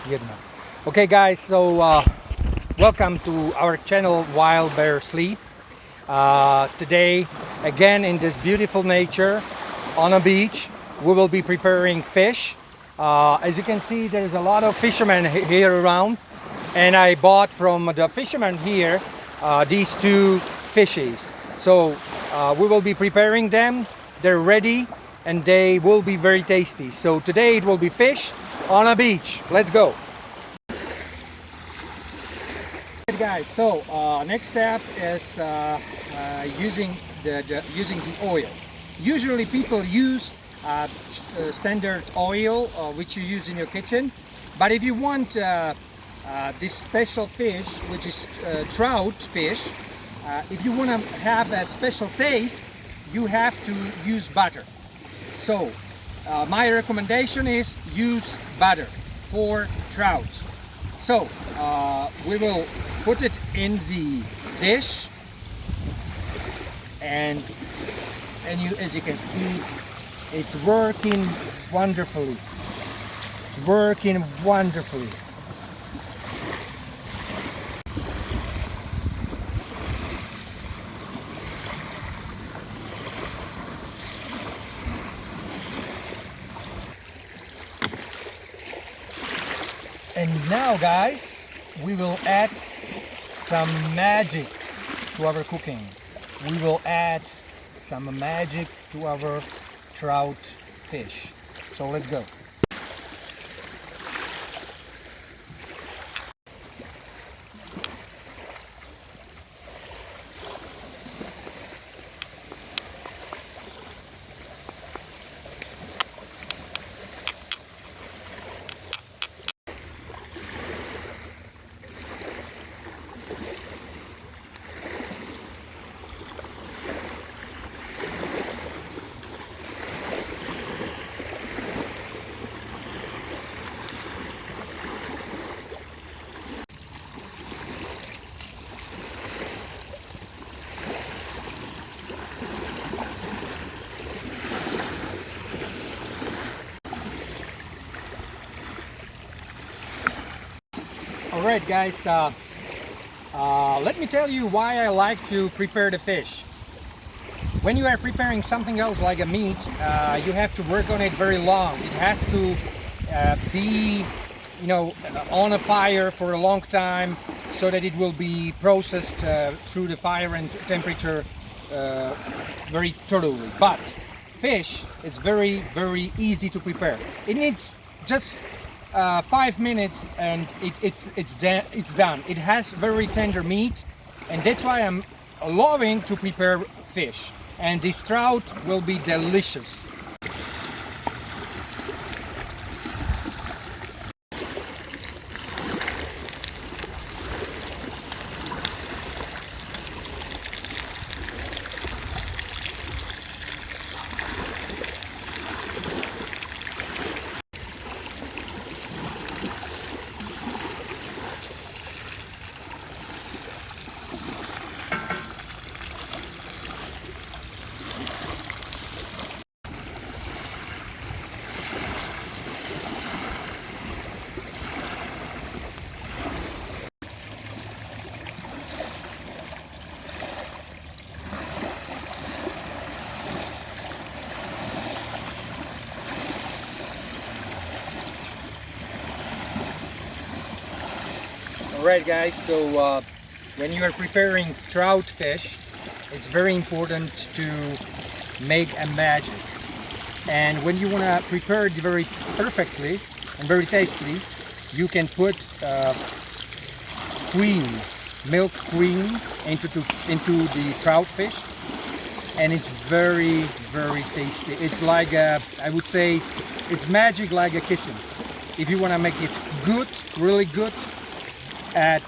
Vietnam. Okay guys, so welcome to our channel Wild Bear Sleep. Today again in this beautiful nature on a beach we will be preparing fish. As you can see, there's a lot of fishermen here around, and I bought from the fishermen here these two fishes. So we will be preparing them. They're ready and they will be very tasty. So today it will be fish on a beach. Let's go. Guys, so next step is using the oil. Usually people use standard oil which you use in your kitchen, but if you want this special fish, which is trout fish, if you want to have a special taste, you have to use butter. So my recommendation is use butter for trout. So we will put it in the dish, and as you can see, it's working wonderfully. It's working wonderfully. And now guys, we will add some magic to our cooking. We will add some magic to our trout fish. So let's go. Alright guys, let me tell you why I like to prepare the fish. When you are preparing something else like a meat, you have to work on it very long. It has to be, on a fire for a long time so that it will be processed through the fire and temperature very thoroughly. But fish is very easy to prepare. It needs just 5 minutes and it's done. It has very tender meat, and that's why I'm loving to prepare fish. And this trout will be delicious. Alright guys, so when you are preparing trout fish, it's very important to make a magic. And when you want to prepare it very perfectly and very tastily, you can put milk cream into the trout fish, and it's very tasty. It's like I would say it's magic, like a kissing. If you want to make it good, really good, add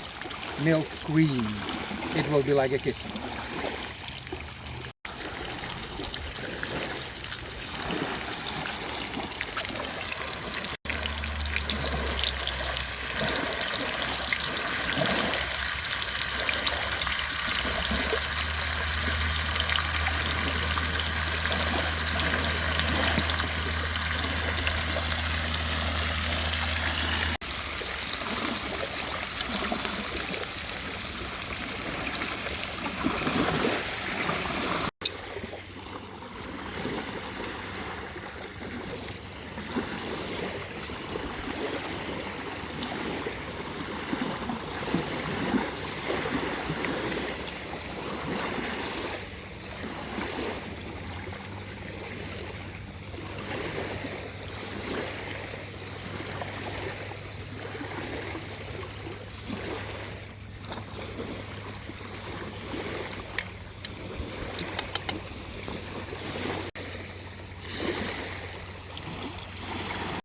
milk cream. It will be like a kissing.